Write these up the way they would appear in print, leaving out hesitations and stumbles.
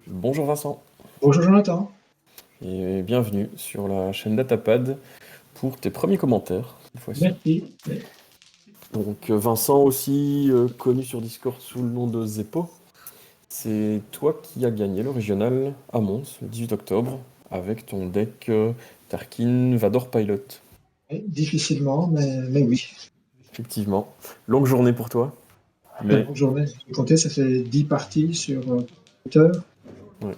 Bonjour Vincent Bonjour Jonathan. et bienvenue sur la chaîne Datapad pour tes premiers commentaires cette fois-ci. Merci. Oui. Donc Vincent aussi connu sur Discord sous le nom de Zeppo, c'est toi qui as gagné le régional à Mons le 18 octobre avec ton deck Tarkin Vador Pilot. Oui, difficilement, mais oui. Effectivement, longue journée pour toi, mais Longue journée. J'ai compté, ça fait 10 parties sur 8 heures. ouais.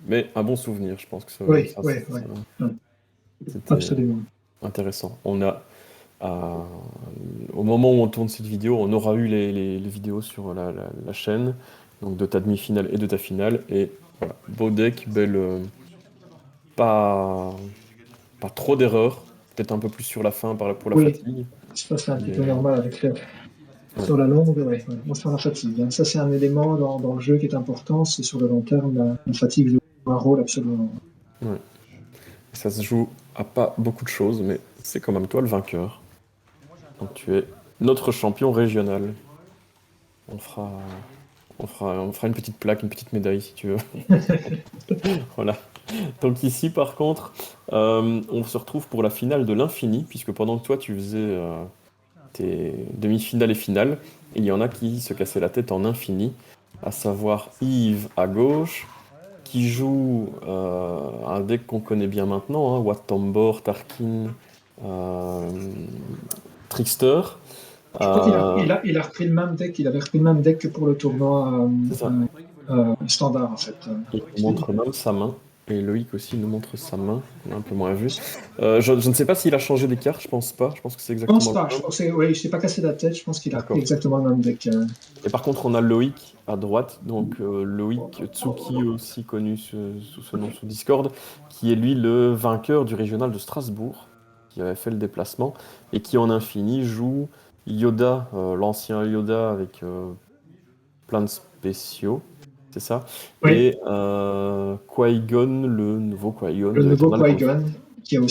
Mais un bon souvenir, je pense que Oui, oui, oui. Oui, c'était absolument. intéressant. À- Au moment où on tourne cette vidéo, on aura eu les vidéos sur la chaîne, donc de ta demi-finale et de ta finale. Et voilà, beau deck, belle, pas, pas trop d'erreurs, peut-être un peu plus sur la fin pour la Oui, fatigue. ça c'est un petit Mais peu normal avec ouais, sur la longue, oui. Ouais. On sent la fatigue, hein. Ça c'est un élément dans le jeu qui est important, c'est sur le long terme, la fatigue joue un rôle absolument. ouais. Ça se joue à pas beaucoup de choses, mais c'est quand même toi le vainqueur. Donc tu es notre champion régional. On fera, on fera une petite plaque, une petite médaille si tu veux. Voilà. Donc ici, par contre, on se retrouve pour la finale de l'infini, puisque pendant que toi, tu faisais tes demi-finales et finales, il y en a qui se cassaient la tête en infini, à savoir Yves à gauche, qui joue un deck qu'on connaît bien maintenant, hein, Wat Tambor, Tarkin, euh, Trickster. Je crois qu'il a, Euh, il a repris le même deck, il avait repris le même deck que pour le tournoi c'est ça. standard en fait. Il nous montre même sa main. Et Loïc aussi nous montre sa main. On a un peu moins vu. Je ne sais pas s'il a changé des cartes, je pense pas. Je pense que c'est Je pense exactement pas, le je même. pense que, oui, je t'ai pas cassé la tête, je pense qu'il a repris D'accord. exactement le même deck. Et par contre, on a Loïc à droite. Donc Loïc Tsuki, aussi connu sous ce nom sous Discord, qui est lui le vainqueur du régional de Strasbourg, qui avait fait le déplacement, et qui en infini joue Yoda, l'ancien Yoda avec plein de spéciaux. C'est ça. Oui, Et Qui-Gon, le nouveau Qui-Gon le de nouveau Eternal Conflict. Qui-Gon,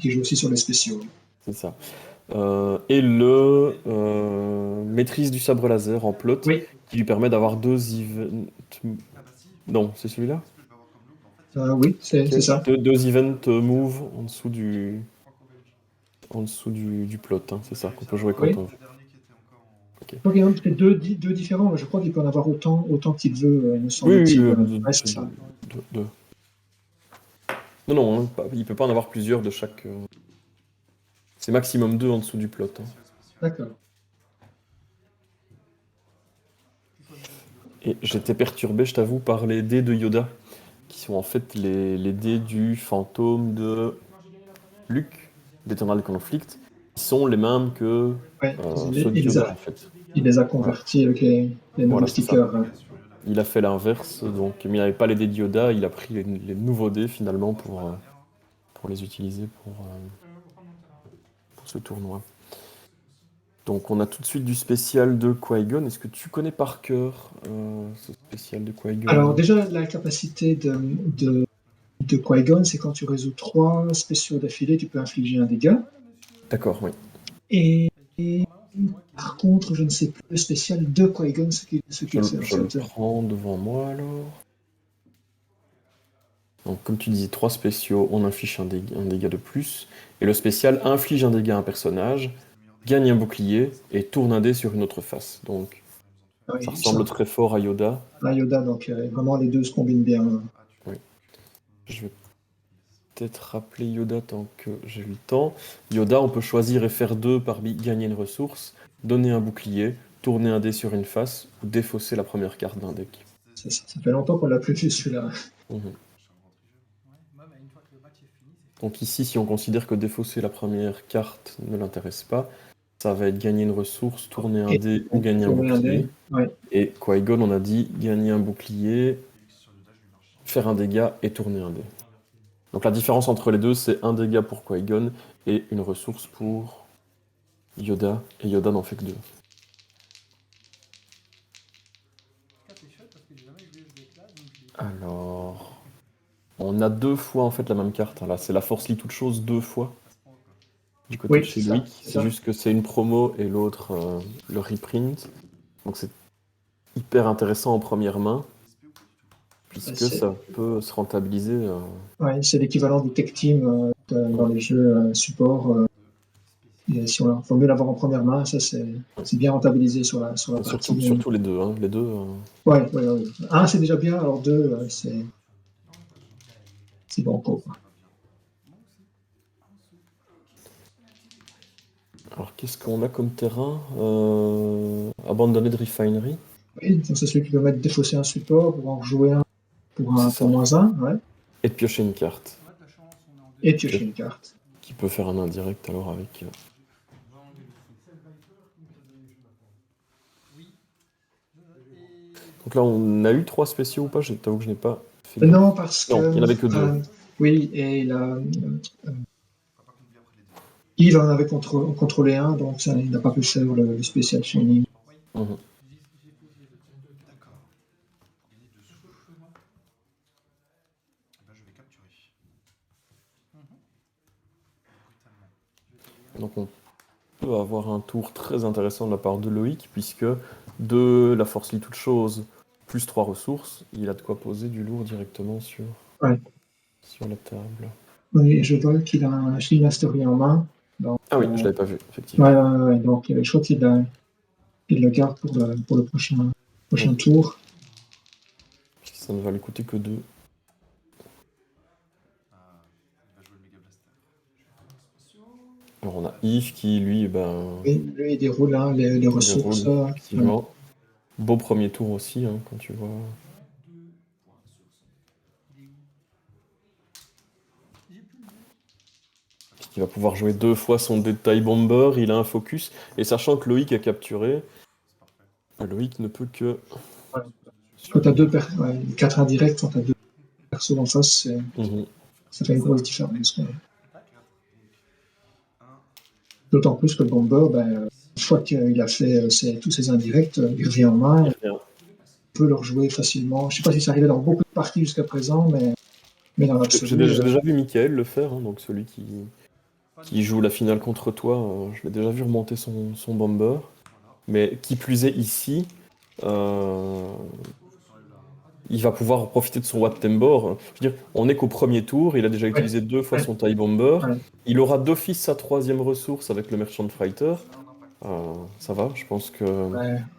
qui joue aussi sur les spéciaux. C'est ça. Et le maîtrise du sabre laser en plot, Oui, qui lui permet d'avoir deux events. Non, c'est celui-là? oui, C'est c'est lequel? ça. Deux event move en dessous du plot, hein, c'est ça, qu'on peut jouer quand Oui. on veut. Ok. Je crois qu'il y en a peut-être deux différents, mais je crois qu'il peut en avoir autant qu'il veut, me Oui, oui, semble-t-il. Ouais, c'est ça. deux. Non, non, hein, il peut pas en avoir plusieurs de chaque. C'est maximum deux en dessous du plot, hein. D'accord. Et j'étais perturbé, je t'avoue, par les dés de Yoda, qui sont en fait les dés du fantôme de Luke, d'Eternal Conflict, qui sont les mêmes que Ouais, ceux de Yoda, en fait. il les a Voilà, convertis avec les nouveaux voilà, c'est ça. stickers. Il a fait l'inverse, donc, mais il n'avait pas les dés de Yoda, il a pris les nouveaux dés finalement pour les utiliser pour ce tournoi. Donc on a tout de suite du spécial de Qui-Gon. Est-ce que tu connais par cœur ce spécial de Alors Qui-Gon? déjà, la capacité de Qui-Gon, c'est quand tu résous 3 spéciaux d'affilée, tu peux infliger un dégât. D'accord, oui. Et, et par contre, je ne sais plus le spécial de Qui-Gon, ce qu'il fait en Je le fait. prends devant moi alors. Donc, comme tu disais, trois spéciaux, on inflige un dégât de plus. Et le spécial inflige un dégât à un personnage, gagne un bouclier et tourne un dé sur une autre face. Donc, ça Oui, ressemble très fort à Yoda. Yoda, donc vraiment les deux se combinent bien. Oui. Je vais peut-être rappeler Yoda tant que j'ai le temps. Yoda, on peut choisir et faire deux parmi gagner une ressource, donner un bouclier, tourner un dé sur une face ou défausser la première carte d'un deck. Ça fait longtemps qu'on l'a plus vu celui-là. Mhm. Donc ici, si on considère que défausser la première carte ne l'intéresse pas, ça va être gagner une ressource, tourner un Et dé ou gagner un tourner un dé. bouclier. Ouais, Et Qui-Gon, on a dit gagner un bouclier, faire un dégât et tourner un dé. Donc la différence entre les deux, c'est un dégât pour Qui-Gon et une ressource pour Yoda. Et Yoda n'en fait que deux. Alors, on a deux fois en fait la même carte, hein. Là, c'est la Force lit toute chose deux fois du côté de oui, chez Loïc. c'est C'est ça. juste que c'est une promo et l'autre le reprint. Donc c'est hyper intéressant en première main, puisque c'est ça peut se rentabiliser. ouais, c'est l'équivalent du tech team dans les jeux support. Et si on faut mieux l'avoir en première main, ça c'est bien rentabilisé sur la Et partie. surtout les deux. Hein. Les deux Ouais, ouais, ouais. Un, c'est déjà bien, alors deux, c'est bon quoi. Alors, qu'est-ce qu'on a comme terrain abandonné de Refinery. Oui, donc c'est celui qui peut mettre défausser un support pour en rejouer un C'est pour ça. -1, ouais, Et de piocher une carte. et piocher une carte. Qui peut faire un indirect alors avec. Donc là, on a eu 3 spéciaux ou pas? T'avoue que je n'ai pas fait gaffe. Non, parce Non, il n'y en que avait que 2. oui, et Yves en avait contrôlé un, donc ça, il n'a pas pu faire le spécial Shining. Mhm. Donc on peut avoir un tour très intéressant de la part de Loïc, puisque de la force lit toute chose, plus 3 ressources, il a de quoi poser du lourd directement Ouais. sur la table. Oui, je vois qu'il a un Shield Mastery en main. Donc, Ah oui, je l'avais pas vu, effectivement. ouais, donc je crois qu'il le garde pour le prochain tour. Ça ne va lui coûter que 2. Alors on a Yves qui, lui, Et lui, il déroule les il ressources. déroule, effectivement. Beau premier tour aussi, hein, quand tu vois. Il va pouvoir jouer 2 fois son Détail Bomber, il a un focus, et sachant que Loïc a capturé, Loïc ne peut que... Ouais. Quand tu as 4 indirects, quand tu as 2 persos en face, ça fait une grosse différence. D'autant plus que le bomber, une fois qu'il a fait tous ses indirects, il revient en main, il peut le rejouer facilement. Je ne sais pas si ça arrivait dans beaucoup de parties jusqu'à présent, mais dans J'ai l'absolu. déjà vu Mickaël le faire, hein, donc celui qui joue la finale contre toi, je l'ai déjà vu remonter son bomber. Mais qui plus est ici, il va pouvoir profiter de son Watt Tembor. Je veux dire, on n'est qu'au premier tour, il a déjà utilisé 2 fois son TIE Bomber. Ouais. Il aura d'office sa 3e ressource avec le Merchant Fighter. Ça va, je pense que...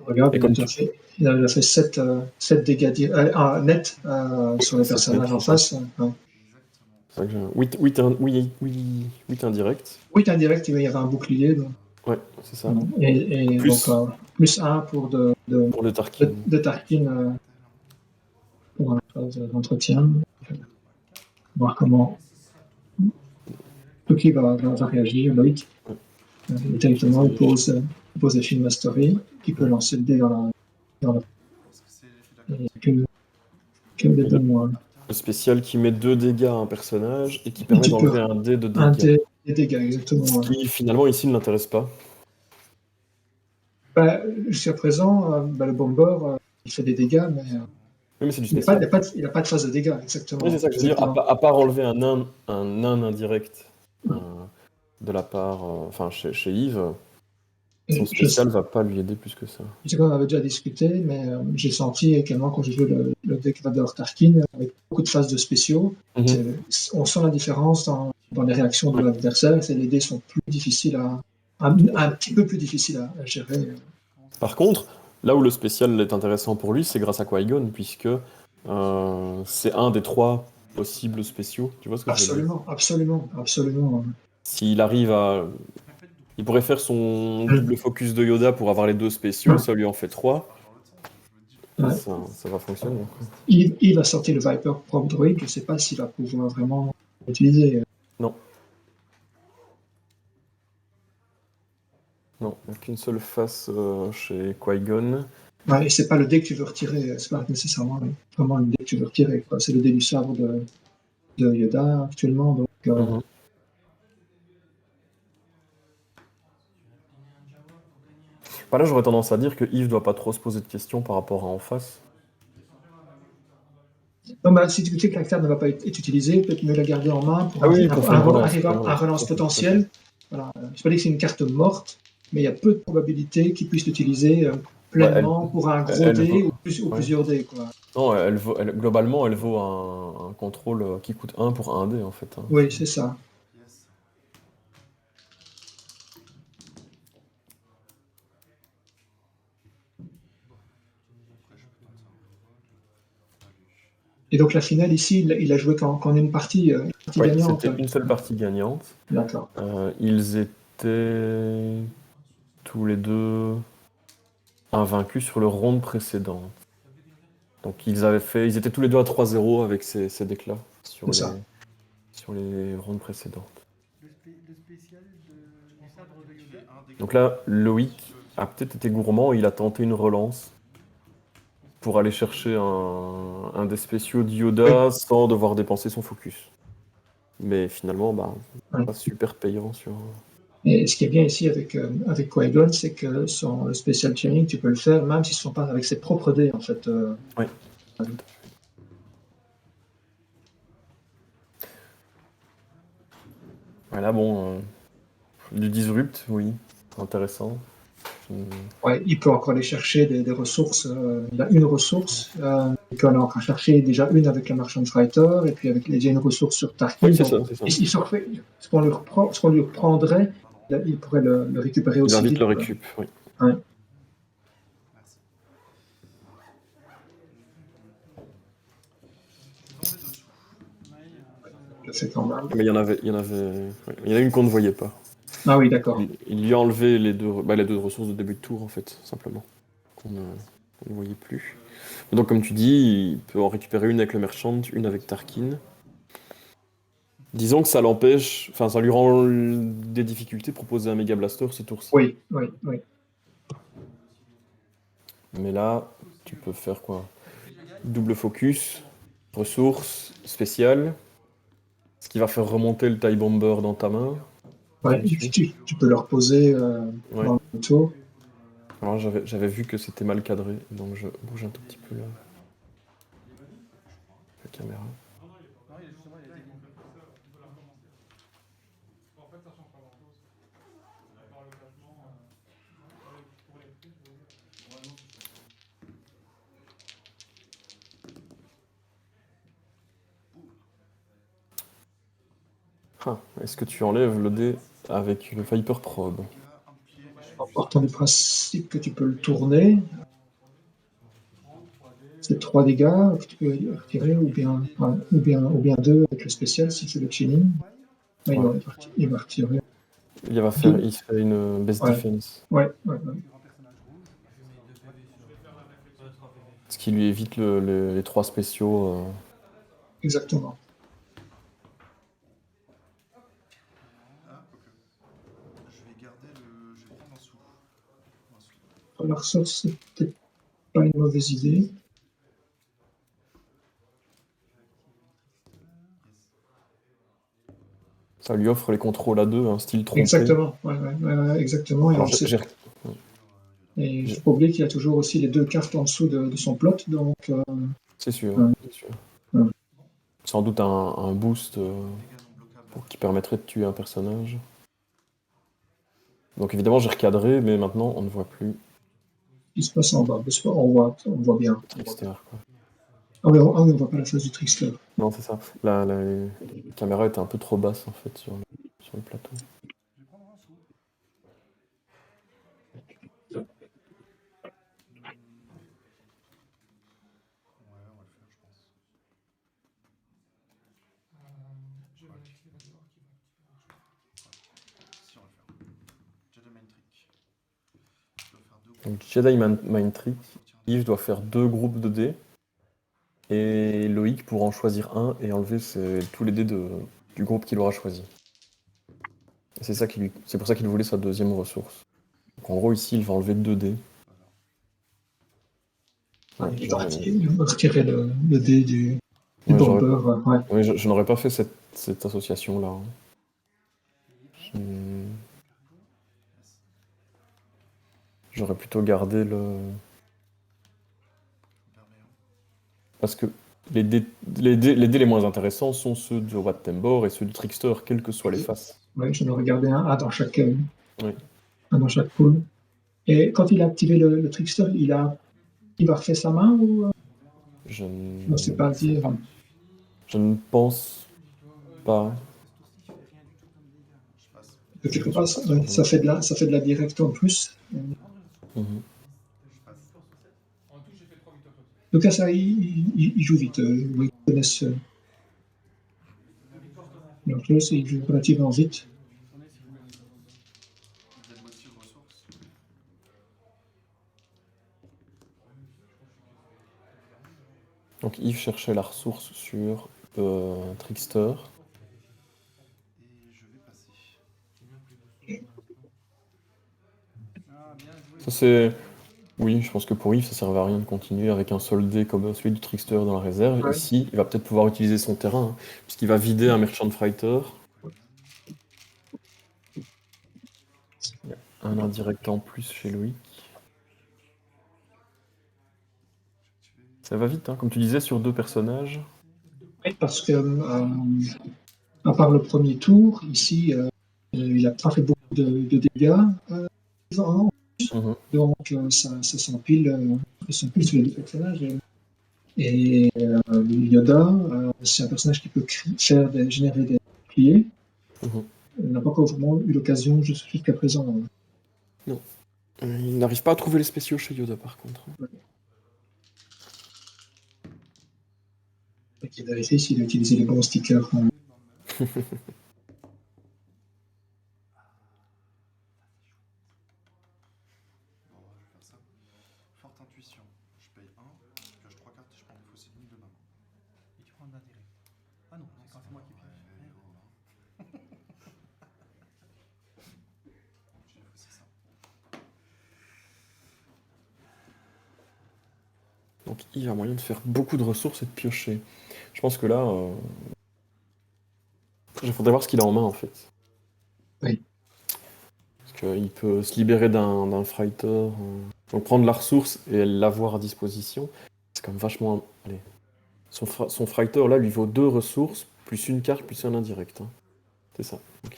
Regarde, Et comme tu... il a déjà fait 7 dégâts net sur les 7 mètres, personnages en c'est ça. face. Ouais. C'est ça que 8 indirects. 8 indirects, il y avait un bouclier. Donc, Ouais, c'est ça. et Plus donc, plus 1 pour pour le Tarkin. de Tarkin pour la phase d'entretien. Voir comment Toki va réagir, Loïc. Ouais. Directement, il pose la Shield Mastery, qui peut lancer le dé dans la... Et que des deux moins. Le spécial qui met 2 dégâts à un personnage et qui permet d'enlever un dé de Un dégâts. des dégâts, exactement. Ce qui, finalement, ici, ne l'intéresse pas. Jusqu'à présent, le bomber, il fait des dégâts, mais Oui, mais c'est du il spécial. n'a pas de phase de dégâts, exactement. Oui, c'est ça que je veux dire. À part enlever un nain indirect de la part... Enfin, chez Yves, son spécial va pas lui aider plus que ça. Je sais qu'on avait déjà discuté, mais j'ai senti également quand j'ai joué le deck Vador Tarkin, avec beaucoup de phases de spéciaux, on sent la différence dans les réactions de l'adversaire, et les dés sont plus difficiles un petit peu plus difficiles à gérer. Par contre, là où le spécial est intéressant pour lui, c'est grâce à Qui-Gon, puisque c'est un des 3 possibles spéciaux. Tu vois ce que je veux dire? Absolument. S'il arrive à... Il pourrait faire son double focus de Yoda pour avoir les 2 spéciaux, ça lui en fait 3. Ouais. Ça va fonctionner. Il va sortir le Viper Prop Droid, je ne sais pas s'il va pouvoir vraiment l'utiliser. Non, il n'y a qu'une seule face chez Qui-Gon. Ouais, et c'est pas le dé que tu veux retirer, c'est pas nécessairement vraiment le dé que tu veux retirer, quoi. C'est le dé du sabre de Yoda actuellement, donc Là, j'aurais tendance à dire que Yves doit pas trop se poser de questions par rapport à en face. non, si tu sais que la carte ne va pas être utilisée, peut-être mieux la garder en main pour arriver à relance potentielle. Voilà. Je ne pas dire que c'est une carte morte, mais il y a peu de probabilités qu'il puisse l'utiliser. Bah, elle, pleinement pour un gros elle dé vaut. ou Ouais. plusieurs dés, quoi. Non, globalement, elle vaut un contrôle qui coûte 1 pour un dé, en fait, hein. Oui, c'est ça. Et donc la finale ici, il a joué qu'en une partie Oui, gagnante. c'était une seule partie gagnante. D'accord. Ils étaient tous les deux invaincus sur le round précédent. Donc ils étaient tous les deux à 3-0 avec ces decks-là C'est ça. sur les rounds précédentes. Donc là, Loïc a peut-être été gourmand, il a tenté une relance pour aller chercher un des spéciaux Oui. d'Yoda sans devoir dépenser son focus. Mais finalement, bah, Oui. pas super payant sur. Et ce qui est bien ici avec Qui-Gon, c'est que le special chaining, tu peux le faire même s'ils ne sont pas avec ses propres dés, en fait. Oui. Voilà, bon, du disrupt, oui, intéressant. Ouais, il peut encore aller chercher des ressources. Il a une ressource. Il peut en encore chercher déjà une avec la Merchant Fighter, et puis avec déjà une ressource sur Tarkin. Oui, c'est Donc, ça, c'est ça. il se refait, ce qu'on lui reprendrait, il pourrait le récupérer Il va aussi vite vite, le quoi. récup, oui. Ouais, c'est quand même. Mais ouais, il y en a une qu'on ne voyait pas. Ah oui, d'accord. Il lui a enlevé les deux ressources de début de tour, en fait, simplement, qu'on ne voyait plus. Et donc, comme tu dis, il peut en récupérer une avec le Merchant, une avec Tarkin. Disons que ça l'empêche, enfin, ça lui rend des difficultés de proposer un Mega Blaster ce tour-ci. Oui, oui, oui. Mais là, tu peux faire quoi? Double focus, ressources spéciales, ce qui va faire remonter le TIE Bomber dans ta main. Ouais, Ensuite. tu peux le reposer Ouais. dans le tour. Alors j'avais vu que c'était mal cadré, donc je bouge un tout petit peu la caméra. Ah, est-ce que tu enlèves le dé avec le Viper Probe? En partant du principe que tu peux le tourner, c'est 3 dégâts que tu peux retirer, ou bien 2 avec le spécial si c'est le chaining. Ouais, Ouais. il va retirer Il se fait une best Ouais, defense. ouais, ouais, ouais. Ce qui lui évite les trois spéciaux. Exactement. La ressource, c'est peut-être pas une mauvaise idée. Ça lui offre les contrôles à deux, un style trompé. Exactement, ouais, ouais, ouais, exactement. Et Alors on sait. j'ai Et il faut pas oublier qu'il y a toujours aussi les 2 cartes en dessous de son plot, donc c'est sûr, ouais, c'est sûr. ouais. Sans doute un boost qui permettrait de tuer un personnage. Donc évidemment j'ai recadré, mais maintenant on ne voit plus Il se passe en bas. On voit bien. le trickster, quoi. Ah oui, on voit pas la face du trickster. Non, c'est ça. La caméra était un peu trop basse en fait sur le plateau. Donc Jedi Mind Trick, Yves doit faire 2 groupes de dés. Et Loïc pourra en choisir un et enlever tous les dés du groupe qu'il aura choisi. Et c'est pour ça qu'il voulait sa deuxième ressource. Donc en gros ici il va enlever 2 dés. Ouais, Il va retirer le dé du ouais, bomber. Ouais. ouais, je n'aurais pas fait cette association-là, hein. Hmm. J'aurais plutôt gardé le. Parce que les dés les moins intéressants sont ceux de Wat Tambor et ceux du Trickster, quelles que soient les faces. Ouais, j'en ai regardé un dans chaque, Oui. un dans chaque pool. Et quand il a activé le trickster, il a refait sa main ou Je non, c'est ne, pas à dire. je ne pense pas. Je Quelque ne suis part, pas sûr. Je ne sais pas. ça fait de la direct en plus. Mhm. En tout cas, ça, il joue vite. Ils connaissent leur jeu, ils jouent relativement vite. Donc Yves cherchait la ressource sur Trickster. Ça c'est... Oui, je pense que pour Yves, ça servait à rien de continuer avec un seul dé comme celui du Trickster dans la réserve. Ouais. Ici, il va peut-être pouvoir utiliser son terrain, hein, puisqu'il va vider un Merchant Fighter. Il y a un indirect en plus chez Loïc. Ça va vite, hein, comme tu disais, sur 2 personnages. Oui, parce que, à part le premier tour, ici, il n'a pas fait beaucoup de dégâts. En- Mhm. donc, ça s'empile sur les deux personnages. Yoda, c'est un personnage qui peut générer des boucliers. Mhm. Il n'a pas encore vraiment eu l'occasion jusqu'à présent. Non. Il n'arrive pas à trouver les spéciaux chez Yoda, par contre. Il a vérifié s'il a utilisé les bons stickers. Donc Yves a moyen de faire beaucoup de ressources et de piocher. Je pense que là, il faudrait voir ce qu'il a en main, en fait. Oui. Parce qu'il peut se libérer d'un fighter, donc prendre la ressource et l'avoir à disposition. C'est quand même vachement... Allez. Son fighter, là, lui vaut 2 ressources, plus une carte, plus un indirect, hein. C'est ça. Donc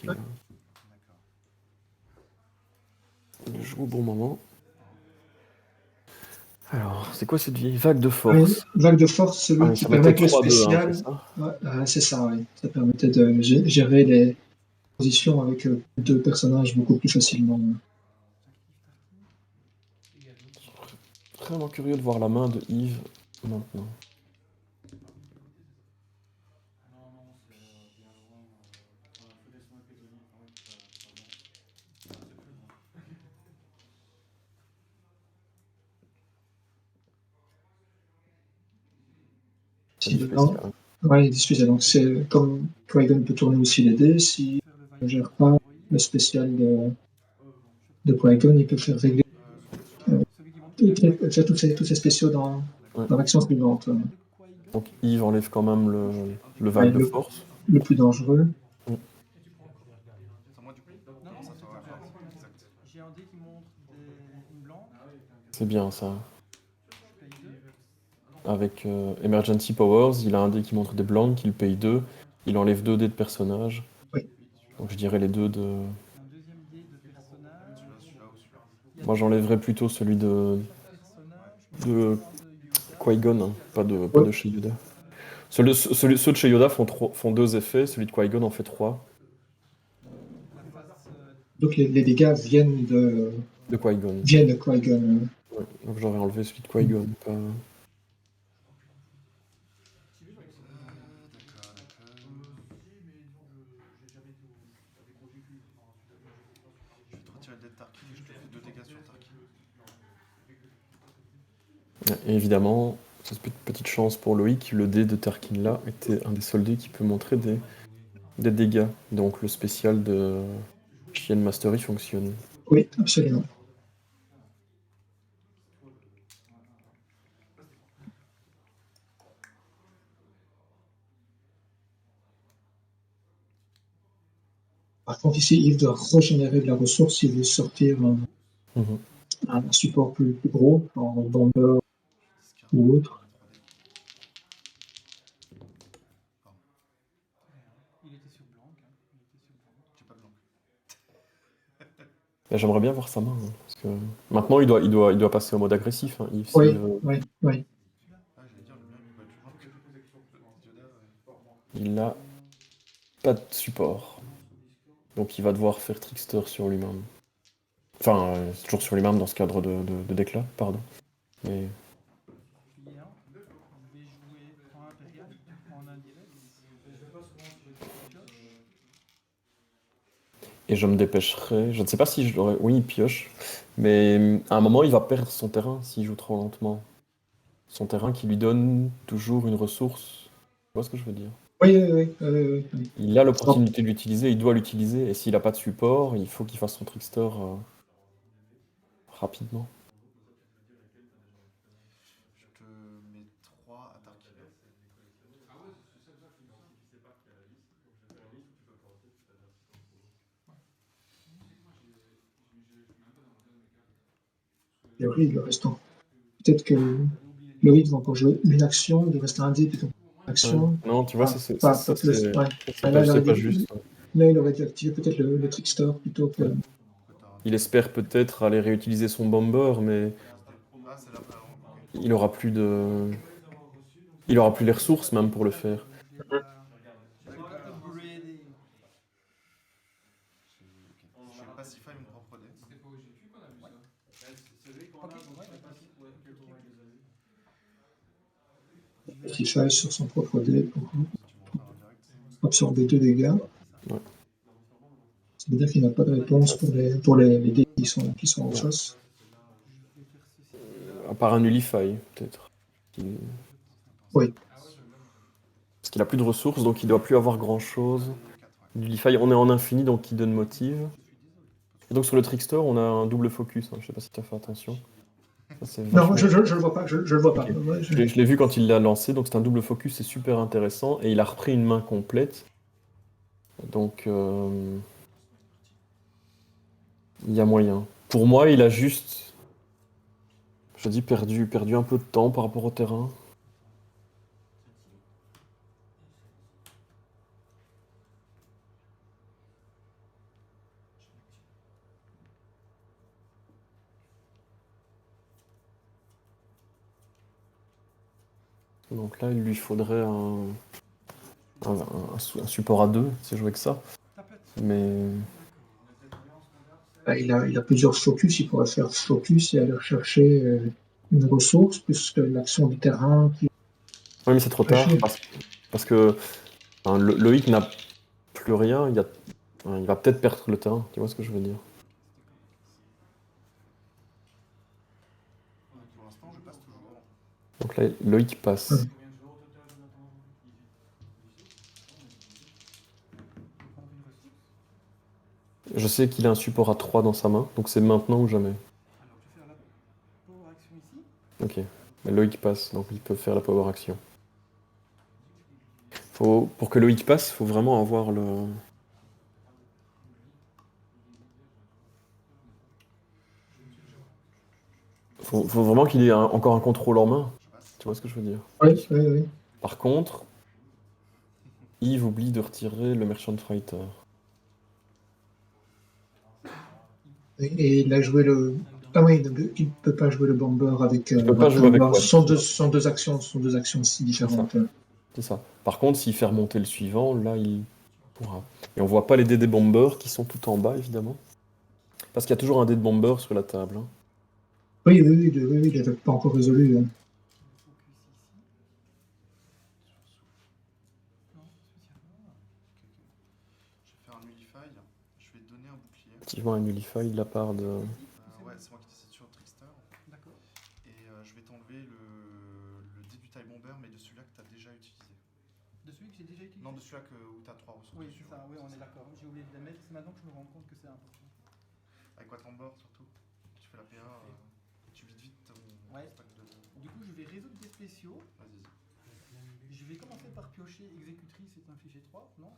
il joue au bon moment. Alors, c'est quoi cette vieille vague de Oui, force? vague de force, Ah celui oui, qui ça mettait permet que le 3-2, hein, c'est spécial. ça? Ouais, c'est ça, oui. Ça permettait de gérer les positions avec deux personnages beaucoup plus facilement. Vraiment curieux de voir la main de Yves maintenant. C'est du Non, spécial. ouais, excusez, donc c'est comme Qui-Gon peut tourner aussi les dés, s'il ne gère pas le spécial de Qui-Gon, il peut faire régler, faire tous ces spéciaux Ouais. dans l'action suivante. Donc Yves enlève quand même le Ouais, vague de force. le plus dangereux. Mm. C'est bien ça. Avec Emergency Powers, il a un dé qui montre des blancs, qu'il paye 2. Il enlève 2 dés de personnage. Oui. Donc je dirais les 2 de... Moi j'enlèverais plutôt celui de Qui-Gon, hein, pas Ouais. de chez Yoda. Ceux de chez Yoda font 2 effets, celui de Qui-Gon en fait 3. Donc les dégâts De Qui-Gon. viennent de Qui-Gon. Ouais, donc j'aurais enlevé celui de Qui-Gon, pas... Ouais, et évidemment, cette petite chance pour Loïc, le dé de Tarkin là était un des seuls dés qui peut montrer des dégâts. Donc le spécial de Chienne Mastery fonctionne. Oui, absolument. Par contre, ici, il doit régénérer de la ressource s'il veut sortir Mhm. un support plus gros, en bomber ou autre. J'aimerais bien voir sa main, hein. que maintenant, il doit passer au mode agressif, hein, Yves, s'il Oui, veut. oui, oui. Ah, j'allais dire, le mien, il peut être toujours Yoda, Il n'a pas de support. Donc il va devoir faire Trickster sur lui-même. Enfin, c'est toujours sur lui-même dans ce cadre de déclat, pardon. Mais... Client, je vais jouer en impérial, en indirect. Et je me dépêcherai. Je ne sais pas si je l'aurais. Oui, il pioche. Mais à un moment, il va perdre son terrain s'il joue trop lentement. Son terrain qui lui donne toujours une ressource. Tu vois ce que je veux dire? Oui, oui, oui, oui, oui. Il a l'opportunité de l'utiliser, il doit l'utiliser. Et s'il n'a pas de support, il faut qu'il fasse son Trickster rapidement. je te mets 3 à Tarkina. Et oui, le restant. Peut-être que Loïc va encore jouer une action, il lui reste un dé, plutôt une Ouais. action. Non, tu vois, Pas, ça, pas plus. c'est Ouais. c'est pas, c'est pas juste. Là, il aurait dû activer peut-être le Trickster plutôt que. Ouais. Il espère peut-être aller réutiliser son Bomber, mais Ah, c'est là. Alors, ok. il aura plus de... Il aura plus les ressources même pour le faire. Je fais Pacify mon propre dé. Il faille sur son propre dé pour Si tu montres un indirect. absorber 2 dégâts. Ouais. Ça veut dire qu'il n'a pas de réponse pour les dés qui sont en Ouais. face. À part un Nullify, peut-être. Oui. Parce qu'il a plus de ressources, donc il doit plus avoir grand-chose. Nullify, on est en infini, donc il donne motive. Et donc sur le Trickster, on a un double focus. Hein. Je sais pas si tu as fait attention. Ça, c'est Non, vachement... je le vois pas. Je le vois pas. Ok. Ouais, Je l'ai vu quand il l'a lancé, donc c'est un double focus, c'est super intéressant. Et il a repris une main complète. Donc il y a moyen. Pour moi, il a juste, je dis, perdu un peu de temps par rapport au terrain. Donc là, il lui faudrait un support à 2, si je jouais que ça. Mais il a plusieurs focus. Il pourrait faire focus et aller chercher une ressource, puisque l'action du terrain qui oui, mais c'est trop tard réfléchit. parce que enfin, Loïc n'a plus rien. Il va peut-être perdre le terrain. Tu vois ce que je veux dire? Pour l'instant, je passe toujours. Donc là, Loïc passe. Ouais. Je sais qu'il a un support à 3 dans sa main, donc c'est maintenant ou jamais. Alors, je vais faire la power action ici. Ok. Mais Loïc passe, donc il peut faire la power action. Pour que Loïc passe, il faut vraiment avoir le... Faut vraiment qu'il ait encore un contrôle en main. Je passe. Tu vois ce que je veux dire? Oui, oui, oui. Par contre, Yves oublie de retirer le Merchant Fighter. Et il a joué le. Ah oui, il ne peut pas jouer le bomber avec Il peut pas Watt jouer avec Bomber. Watt. Ce sont deux actions si différentes. C'est ça. Par contre, s'il fait remonter le suivant, là, il pourra. Et on voit pas les dés des bombers qui sont tout en bas, évidemment. Parce qu'il y a toujours un dé de bomber sur la table. Hein. Oui, oui, oui, oui, il n'avait pas encore résolu. Je vais faire un Nullify. Je vais te donner un bouclier. Effectivement, un Nullify de la part de... Ouais, c'est moi qui décide sur Trickster. D'accord. Et je vais t'enlever le dé du taille bomber, mais de celui-là que tu as déjà utilisé. De celui que j'ai déjà utilisé. Non, de celui-là où tu as 3 ressources. Oui, dessus, c'est ça, ouais. oui, on est d'accord. J'ai oublié de les mettre, c'est maintenant que je me rends compte que c'est important. Avec Watt surtout. Tu fais la PA, tu vides vite ton Ouais. stack de. Du coup, je vais résoudre des spéciaux. Vas-y. Je vais commencer par piocher exécutrice, c'est un fichier 3, non?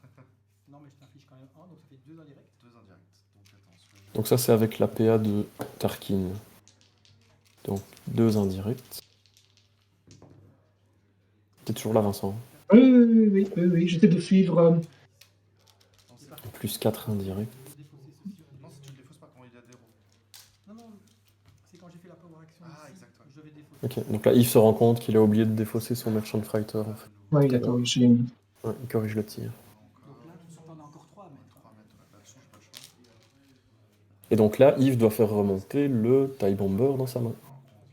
Non, mais je t'inflige quand même 1, donc ça fait 2 indirects. 2 indirects. Donc attends, celui-là. Donc ça, c'est avec la PA de Tarkin. Donc, 2 indirects. T'es toujours là, Vincent. Oui, oui, oui, oui, oui, oui. J'étais de suivre. Non, c'est Plus 4 indirects. Je vais défausser ceci. non, si tu ne les fausses pas quand il y a des roues. Non, non, Ok, donc là, Yves se rend compte qu'il a oublié de défausser son Merchant Fighter, en fait. Ouais, il a corrigé. Ouais, il corrige le tir. Donc là, t'en as encore 3 à mettre. 3 mètres, ouais. Là-dessous, j'ai pas le choix. Et donc là, Yves doit faire remonter le TIE Bomber dans sa main. En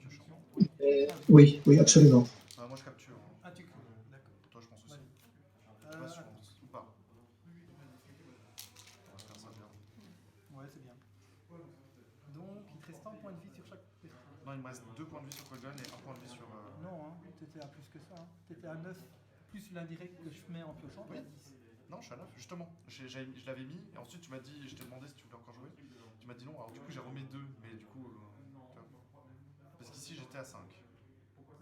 piochant. Oui, oui, absolument. Moi, je capture. Hein. Ah, tu d'accord. Toi, je pense aussi. Ouais. Je sais pas si je pense. Ou pas. On va faire ça bien. Ouais, c'est bien. Donc, il te reste un point de vie sur chaque perso. Non, il me reste 2 points de vie sur Colgan et 1 point de vie sur. Non, hein, t'étais à plus que ça. Hein. T'étais à 9, plus l'indirect que je mets en piochant, t'es Oui. à 10. Non, je suis à 9, justement. Je l'avais mis, et ensuite tu m'as dit, je t'ai demandé si tu voulais encore jouer. Tu m'as dit non, alors du coup j'ai remis 2, mais du coup. Tu vois. Parce qu'ici j'étais à 5.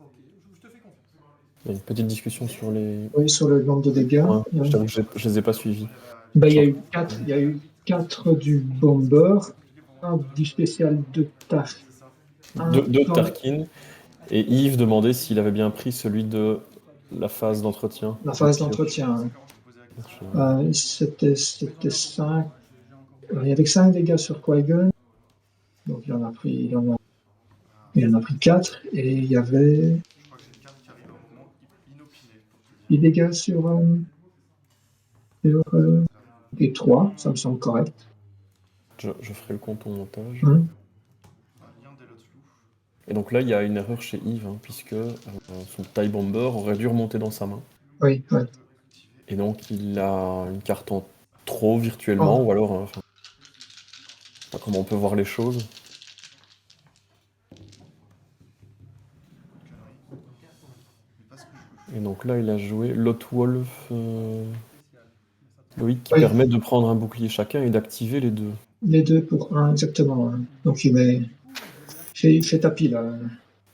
Ok, je te fais confiance. Il y a une petite discussion sur les Oui, sur le nombre de dégâts. points. Je t'avoue que je les ai pas suivis. Ben, il y a eu 4 du Bomber, un du spécial de Tar. Deux de Tarkin. Et Yves demandait s'il avait bien pris celui de la phase d'entretien. La phase d'entretien. C'était 5. Il y avait 5 dégâts sur Qui-Gon. Donc il en a pris 4. Et il y avait Je crois que j'ai une carte qui arrive à un moment inopiné pour te 10 dire. dégâts sur et 3, ça me semble correct. Je ferai le compte au montage. Hein. Lien des lots flous. Et donc là, il y a une erreur chez Yves, hein, puisque son TIE Bomber aurait dû remonter dans sa main. Oui, ouais. Et donc il a une carte en trop virtuellement, ou alors, enfin, je sais pas comment on peut voir les choses. Mais pas ce que je veux. Et donc là, il a joué Lotwolf Loïc, qui Oui. permet de prendre un bouclier chacun et d'activer les deux. Les deux pour un, exactement. Hein. Donc il fait tapis là.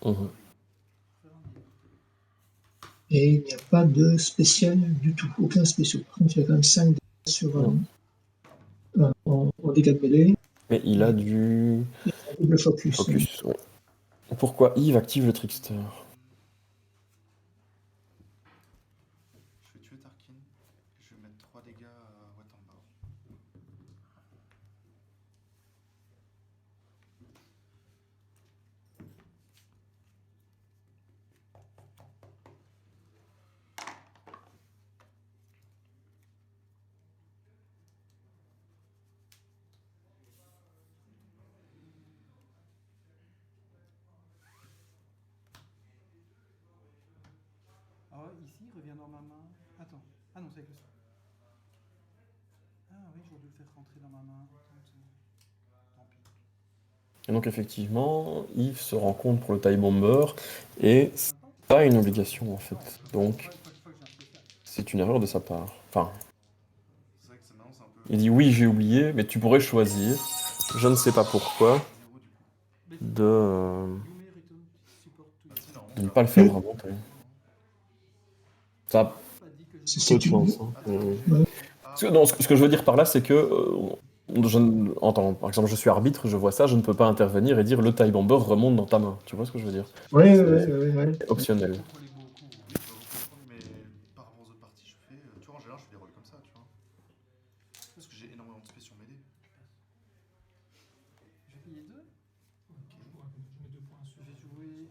Mhm. Et il n'y a pas de spécial du tout, aucun spécial. Par contre, il y a quand même 5 dégâts sur, en dégâts de mêlée. Mais il a du Double focus. focus. Ouais. Pourquoi Yves active le Trickster? Je vais tuer Tarkin. Et je vais mettre 3 dégâts à Watamba. Ah ouais, ici, il revient dans ma main. Attends. Ah non, c'est avec le sort. Ah oui, j'aurais dû le faire rentrer dans ma main. Tant pis. Et donc effectivement, Yves se rend compte pour le TIE Bomber, et c'est pas une obligation en fait. Donc c'est une erreur de sa part. Enfin, C'est vrai que c'est maintenant, c'est un peu. il dit oui, j'ai oublié, mais tu pourrais choisir, je ne sais pas pourquoi, 0 du coup. de You may return support to Bah, si, you. normalement, ne tu pas le faire remonter. Ça a Pas dit que je C'est peu de chance. Hein. Ce que je veux dire par là, c'est que par exemple, je suis arbitre, je vois ça, je ne peux pas intervenir et dire le TIE Bomber remonte dans ta main. Tu vois ce que je veux dire? Oui, C'est optionnel. contrôler beaucoup. Je peux reprendre, mais par rapport aux autres parties, je fais. Tu vois, en général, je fais des rôles comme ça, tu vois. Parce que j'ai énormément de spé sur mêlée. Je vais payer 2. Je mets 2 points sur. Je vais jouer.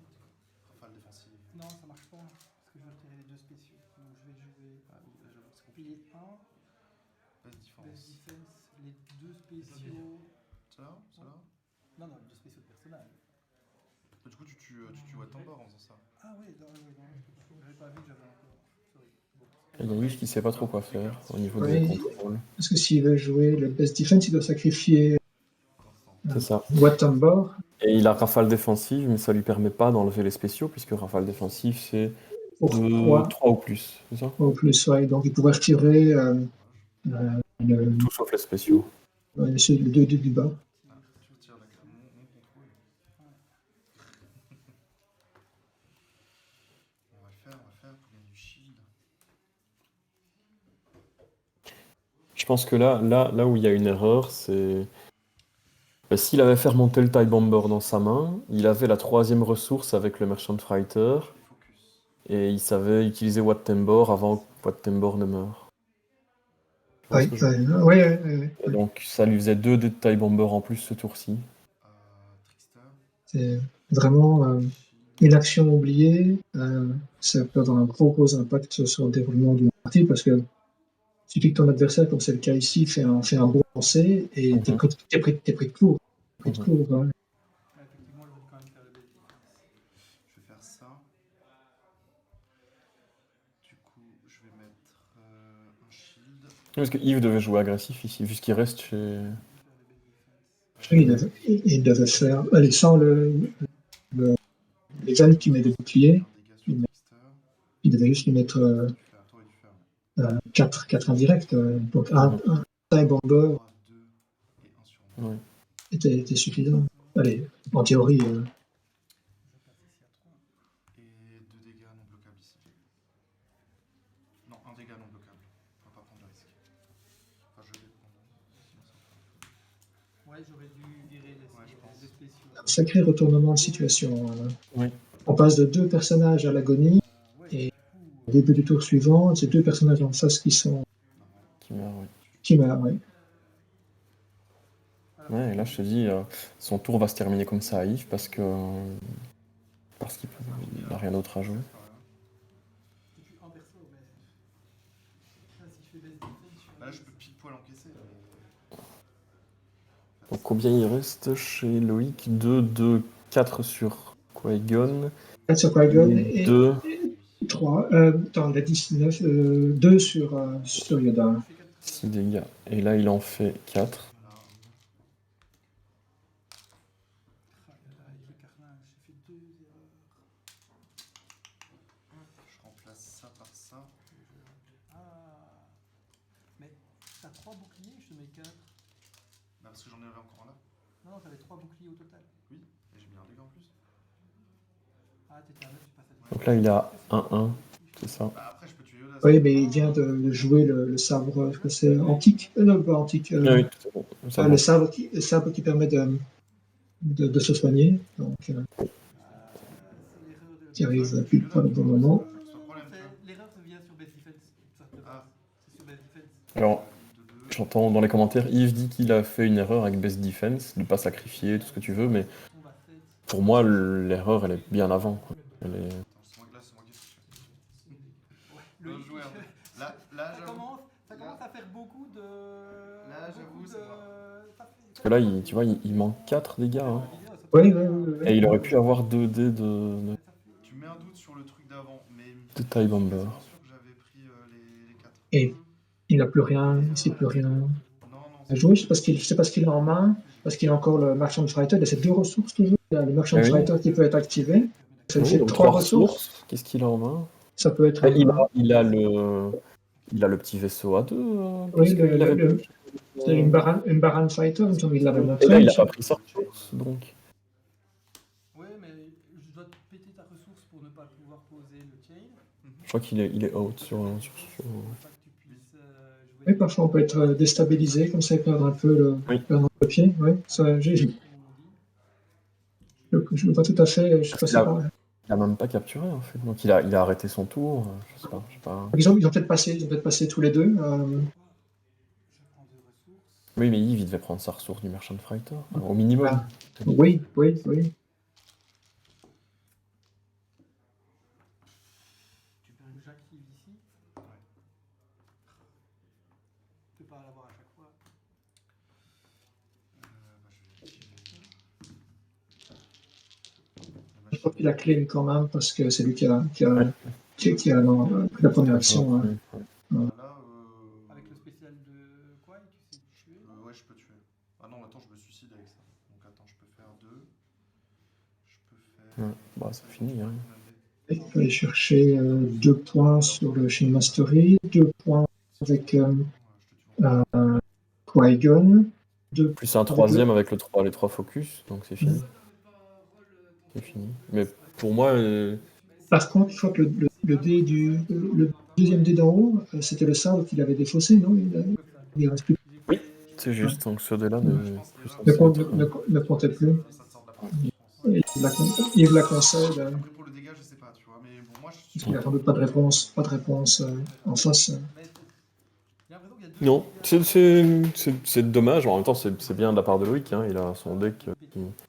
Rafale défensive. Non, ça marche pas. Parce que je vais retirer les 2 spéciaux. Donc je vais jouer. Ah oui, là, j'avoue que c'est Payer compliqué. 1. Best Best defense. defense. Les 2 spéciaux. Ça va? Ça va? Non, non, 2 spéciaux de personnage. Du coup, tu tues Watamba en faisant ça. Ah ouais, non, j'avais pas vu que j'avais encore. Sorry. Bon. Il y a Yves qui sait pas trop quoi faire au niveau Oui. des contrôles. Parce que s'il veut jouer le best defense, il doit sacrifier C'est ça. Watamba. Et il a rafale défensive, mais ça lui permet pas d'enlever les spéciaux, puisque rafale défensive c'est Pour 3 3 ou plus, c'est ça? au plus. Ouais. Donc il pourrait retirer le Tout sauf les spéciaux. 2 du bas. Ah, tu retires mon contrôle. On va le faire pour gagner du shield. Je pense que là où il y a une erreur, c'est s'il avait fait remonter le TIE Bomber dans sa main, il avait la 3e ressource avec le Merchant Fighter, Focus. et il savait utiliser Wat-Tambor avant que Wat-Tambor ne meure. Tu vois Oui, ce que je veux dire? oui. Et donc ça lui faisait 2 TIE Bomber en plus ce tour-ci. Trickster. C'est vraiment Une action oubliée, ça peut avoir un gros impact sur le déroulement d'une partie parce que suffit que ton adversaire, comme c'est le cas ici, fait un bon lancer et t'es pris de court. Pris de court, hein. Ouais, effectivement, je vais quand même faire le best defense. Je vais faire ça. Du coup, je vais mettre un shield. Parce que Yves devait jouer agressif ici, vu ce qu'il reste chez. Je vais faire le best defense. Il devait faire. Allez, sans les ailes qui met des boucliers, Un dégât sur Trickster. il devait juste lui mettre T'aurais dû faire. 4 indirects. Donc un time bomber 3, 2 et 1 sur 9. Ouais. était suffisant. Allez, en théorie. Je passe ici à 3. Et 2 dégâts non bloquables ici. Non, un dégât non bloquable. On va pas prendre de risque. Enfin, je vais prendre. Sinon, ça va faire. Ouais, j'aurais dû virer Ouais, je pense. les spéciaux. Sacré retournement de situation. Oui. On passe de 2 personnages à l'agonie. Ouais, Et- du coup, Au début du tour suivant, ces 2 personnages en face qui sont. Qui meurt, oui. Qui meurent, ouais. voilà. Ouais, et là je te dis, son tour va se terminer comme ça à Yves parce qu'il n'a rien d'autre à jouer. Je suis en perso, mais. Là, si je fais best defense, je suis. Là, je peux pile poil encaisser. Donc combien il reste chez Loïc? 2, 2, 4 sur Qui-Gon. 4 sur Qui-Gon et 2. 3. Attends, la 19. 2 sur Yoda. Je fais 4 6 dégâts. Et là il en fait 4. Voilà. Avec le carnage, j'ai fait 2 erreurs. Je remplace ça par ça. Ah. Mais t'as 3 boucliers, je te mets 4. Bah, parce que j'en avais encore un là. Non, non, t'avais 3 boucliers au total. Oui. Et j'ai mis un dégât en plus. Ah, t'étais à 9, tu passes à 10. Donc là il a 1-1. C'est ça. Bah, après, je peux tuer Yoda. Oui, mais il vient de jouer le sabre, que c'est antique. Non, pas antique. Ah oui, tout à fait. Ça le va. sabre qui permet de se soigner. Donc, C'est l'erreur de. qui arrive pile poil au bon moment. Sans problème, tu vois. L'erreur vient sur best defense. Ça te Ah. C'est sur best defense. Alors, De 2. j'entends dans les commentaires, Yves dit qu'il a fait une erreur avec Best Defense, de pas sacrifier, tout ce que tu veux, mais On va 7. pour moi l'erreur elle est bien avant, quoi. Elle est... Attends, c'est moi qui suis. Ouais, Bien Loïc, joué, hein. Là, ça j'avoue. commence à faire beaucoup de. Là, j'avoue, c'est moi. Parce que là, tu vois, il manque 4 dégâts, hein. Oui. Et il aurait pu avoir 2 dés de Tu mets un doute sur le truc d'avant, mais. Tie Bomber. Je suis sûr que j'avais pris les 4. Et il n'a plus rien, il ne sait plus rien Non, non. à jouer. C'est parce qu'il a en main, parce qu'il a encore le Merchant Fighter. Il a ces 2 ressources toujours. Il a le Merchant Ah oui. Fighter qui peut être activé. Ça lui Oui, fait donc 3 3 ressources. Qu'est-ce qu'il a en main? Ça peut être. Il a le petit vaisseau à 2. Oui, c'est une Baran Fighter, il me semble qu'il l'avait Et montré. là, il a pas pris sa ressource, donc. Ouais, mais je dois te péter ta ressource pour ne pas pouvoir poser le chain. Je crois qu'il est out sur. Pour pas que tu puisses jouer. Oui, parfois on peut être déstabilisé, comme ça, et perdre un peu Oui. le pied. Oui, ça, je le vois tout à fait. Je sais pas si Il a même pas capturé en fait, donc il a arrêté son tour. Je sais pas. ils ont peut-être passé tous les deux. Je prends 2 ressources. Oui, mais Yves, il devait prendre sa ressource du Merchant Fighter, au minimum. Ah. Oui. Tu perds une j'active ici. Tu peux pas l'avoir à chaque fois. Je crois qu'il a claim quand même, parce que c'est lui qui a la première action. Hein. Là, Avec le spécial de quoi tu sais tuer. ouais, je peux tuer. Ah non, attends, je me suicide avec ça. Donc attends, je peux faire 2. Je peux faire. Ouais, bah c'est fini. Hein. Il faut aller chercher 2 points sur le Shin Mastery, 2 points avec Qui-Gon, Plus un troisième avec les 3 focus, donc c'est fini. C'est fini. Mais pour moi, Par contre, je crois que le deuxième dé d'en haut, c'était le sabre qu'il avait défaussé, non? Il reste plus. c'est juste, donc ce dé-là Ne comptait plus. Ça te sort de la partie. Il la concède. Après, pour le dégât, je sais pas, tu vois. Mais bon, moi, je suis Il n'y a sans doute pas de réponse en face. J'ai l'impression qu'il y a Non, c'est dommage. En même temps, c'est bien de la part de Loïc. Hein. Il a son deck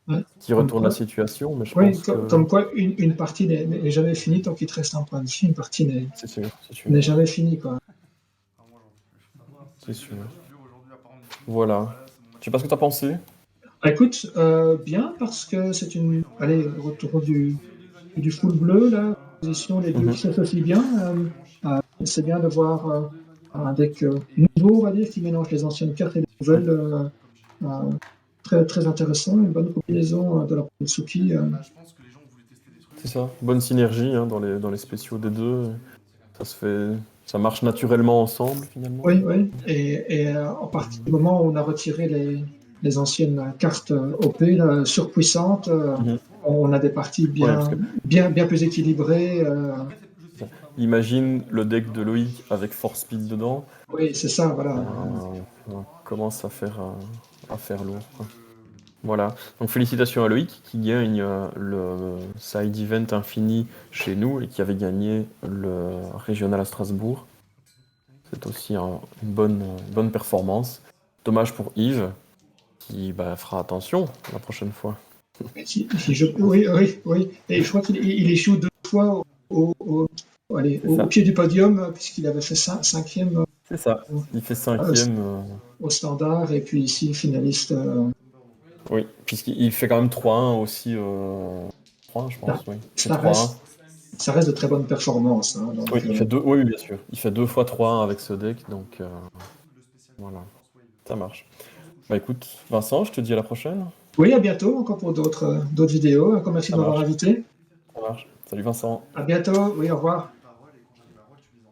Ouais. qui retourne Comme la quoi, situation, mais je oui, pense que comme quoi une partie n'est jamais finie tant qu'il te reste un point de vie. Une partie c'est sûr, c'est sûr, n'est jamais finie, quoi. Ah, moi, j'en peux plus. c'est sûr. Plus aujourd'hui, apparemment, du coup. Voilà. Là, c'est mon match. Je sais pas ce que t'as pensé. Ah, écoute, bien parce que c'est une. Allez, retour du full bleu, là. Position, les deux Mhm. pièces aussi bien. C'est bien de voir un deck nouveau, on va dire, qui mélange les anciennes cartes et les nouvelles. Euh, très, très intéressant. Une bonne combinaison de la Tsuki. Bah, je pense que les gens voulaient tester des trucs. C'est ça. Bonne synergie hein, dans les spéciaux des deux. Ça marche naturellement ensemble finalement. Oui, oui. Et en partie du moment où on a retiré les anciennes cartes OP là, surpuissantes, Mhm. on a des parties Ouais, parce bien, que bien plus équilibrées. imagine le deck de Loïc avec Force Speed dedans. Oui, c'est ça, voilà. On commence à faire lourd. Quoi. Voilà. Donc félicitations à Loïc qui gagne le side event infini chez nous et qui avait gagné le régional à Strasbourg. C'est aussi une bonne performance. Dommage pour Yves qui fera attention la prochaine fois. Oui, oui, oui. Et je crois qu'il échoue deux fois allez, C'est au ça. pied du podium, puisqu'il avait fait cinquième C'est ça. Il fait euh, cinquième. au standard, et puis ici, finaliste. Oui, puisqu'il fait quand même 3-1 aussi. 3-1, je Ça, pense, oui. Il fait ça 3-1. reste, ça reste de très bonnes performances. Hein, donc, Oui, il fait deux. Oui, bien sûr. Il fait 2 fois 3-1 avec ce deck, donc voilà. Ça marche. Bah écoute, Vincent, je te dis à la prochaine. oui, à bientôt, encore pour d'autres vidéos. Encore merci de Ça m'avoir marche. invité. Ça marche. Salut Vincent. À bientôt, oui, au revoir.